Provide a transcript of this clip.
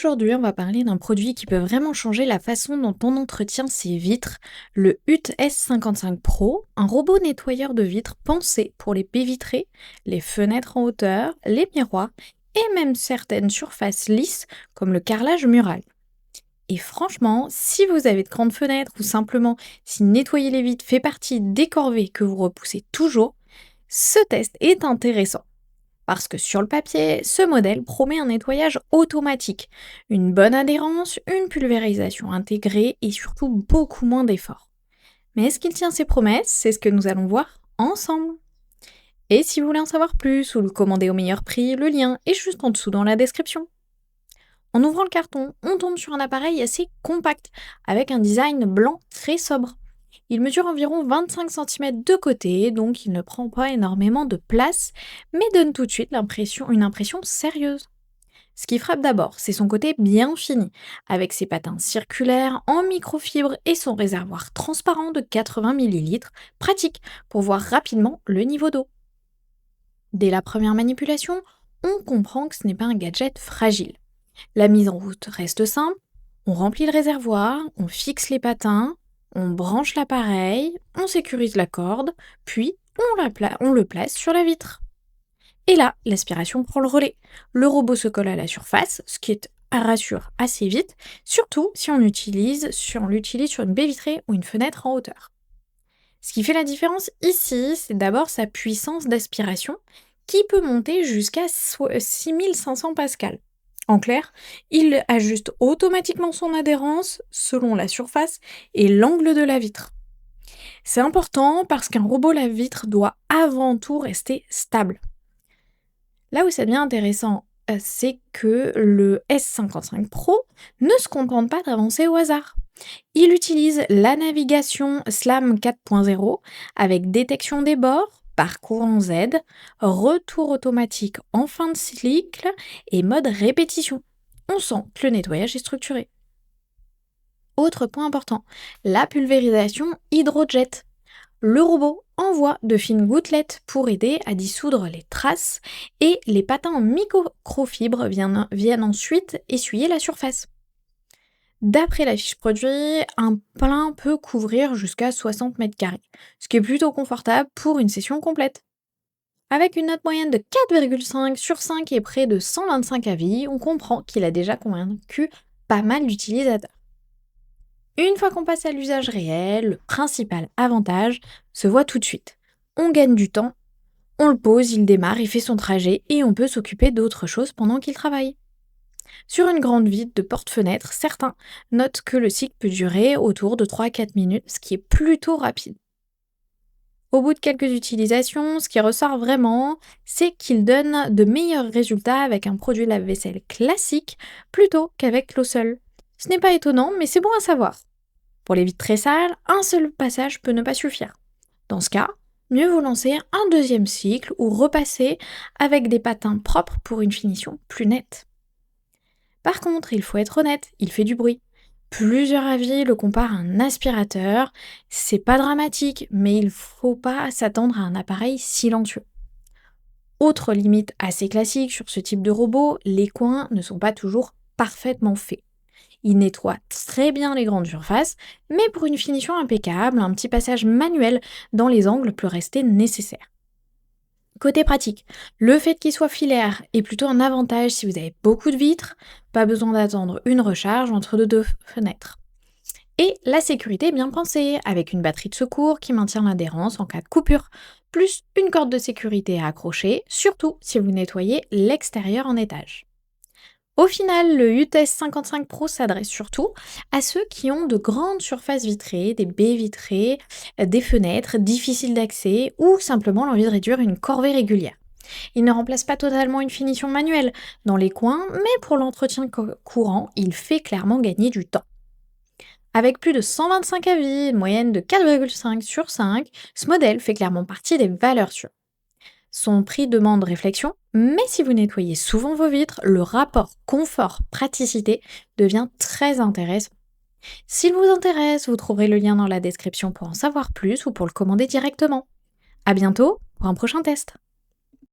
Aujourd'hui, on va parler d'un produit qui peut vraiment changer la façon dont on entretient ses vitres, le UT S55 Pro, un robot nettoyeur de vitres pensé pour les baies vitrées, les fenêtres en hauteur, les miroirs et même certaines surfaces lisses comme le carrelage mural. Et franchement, si vous avez de grandes fenêtres ou simplement si nettoyer les vitres fait partie des corvées que vous repoussez toujours, ce test est intéressant. Parce que sur le papier, ce modèle promet un nettoyage automatique, une bonne adhérence, une pulvérisation intégrée et surtout beaucoup moins d'efforts. Mais est-ce qu'il tient ses promesses? C'est ce que nous allons voir ensemble. Et si vous voulez en savoir plus ou le commander au meilleur prix, le lien est juste en dessous dans la description. En ouvrant le carton, on tombe sur un appareil assez compact, avec un design blanc très sobre. Il mesure environ 25 cm de côté, donc il ne prend pas énormément de place, mais donne tout de suite une impression sérieuse. Ce qui frappe d'abord, c'est son côté bien fini, avec ses patins circulaires en microfibre et son réservoir transparent de 80 ml, pratique pour voir rapidement le niveau d'eau. Dès la première manipulation, on comprend que ce n'est pas un gadget fragile. La mise en route reste simple, on remplit le réservoir, on fixe les patins, on branche l'appareil, on sécurise la corde, puis on le place sur la vitre. Et là, l'aspiration prend le relais. Le robot se colle à la surface, ce qui rassure assez vite, surtout si on l'utilise sur une baie vitrée ou une fenêtre en hauteur. Ce qui fait la différence ici, c'est d'abord sa puissance d'aspiration, qui peut monter jusqu'à 6500 pascal. En clair, il ajuste automatiquement son adhérence selon la surface et l'angle de la vitre. C'est important parce qu'un robot lave-vitre doit avant tout rester stable. Là où ça devient intéressant, c'est que le S55 Pro ne se contente pas d'avancer au hasard. Il utilise la navigation SLAM 4.0 avec détection des bords, parcours en Z, retour automatique en fin de cycle et mode répétition. On sent que le nettoyage est structuré. Autre point important, la pulvérisation hydrojet. Le robot envoie de fines gouttelettes pour aider à dissoudre les traces et les patins en microfibre viennent ensuite essuyer la surface. D'après la fiche produit, un plein peut couvrir jusqu'à 60 m², ce qui est plutôt confortable pour une session complète. Avec une note moyenne de 4,5 sur 5 et près de 125 avis, on comprend qu'il a déjà convaincu pas mal d'utilisateurs. Une fois qu'on passe à l'usage réel, le principal avantage se voit tout de suite. On gagne du temps, on le pose, il démarre, il fait son trajet et on peut s'occuper d'autres choses pendant qu'il travaille. Sur une grande vitre de porte-fenêtre, certains notent que le cycle peut durer autour de 3-4 minutes, ce qui est plutôt rapide. Au bout de quelques utilisations, ce qui ressort vraiment, c'est qu'il donne de meilleurs résultats avec un produit lave-vaisselle classique plutôt qu'avec l'eau seule. Ce n'est pas étonnant, mais c'est bon à savoir. Pour les vitres très sales, un seul passage peut ne pas suffire. Dans ce cas, mieux vaut lancer un deuxième cycle ou repasser avec des patins propres pour une finition plus nette. Par contre, il faut être honnête, il fait du bruit. Plusieurs avis le comparent à un aspirateur. C'est pas dramatique, mais il faut pas s'attendre à un appareil silencieux. Autre limite assez classique sur ce type de robot, les coins ne sont pas toujours parfaitement faits. Il nettoie très bien les grandes surfaces, mais pour une finition impeccable, un petit passage manuel dans les angles peut rester nécessaire. Côté pratique, le fait qu'il soit filaire est plutôt un avantage si vous avez beaucoup de vitres, pas besoin d'attendre une recharge entre deux fenêtres. Et la sécurité est bien pensée, avec une batterie de secours qui maintient l'adhérence en cas de coupure, plus une corde de sécurité à accrocher, surtout si vous nettoyez l'extérieur en étage. Au final, le UTS 55 Pro s'adresse surtout à ceux qui ont de grandes surfaces vitrées, des baies vitrées, des fenêtres difficiles d'accès ou simplement l'envie de réduire une corvée régulière. Il ne remplace pas totalement une finition manuelle dans les coins, mais pour l'entretien courant, il fait clairement gagner du temps. Avec plus de 125 avis, une moyenne de 4,5 sur 5, ce modèle fait clairement partie des valeurs sûres. Son prix demande réflexion, mais si vous nettoyez souvent vos vitres, le rapport confort-praticité devient très intéressant. S'il vous intéresse, vous trouverez le lien dans la description pour en savoir plus ou pour le commander directement. À bientôt pour un prochain test.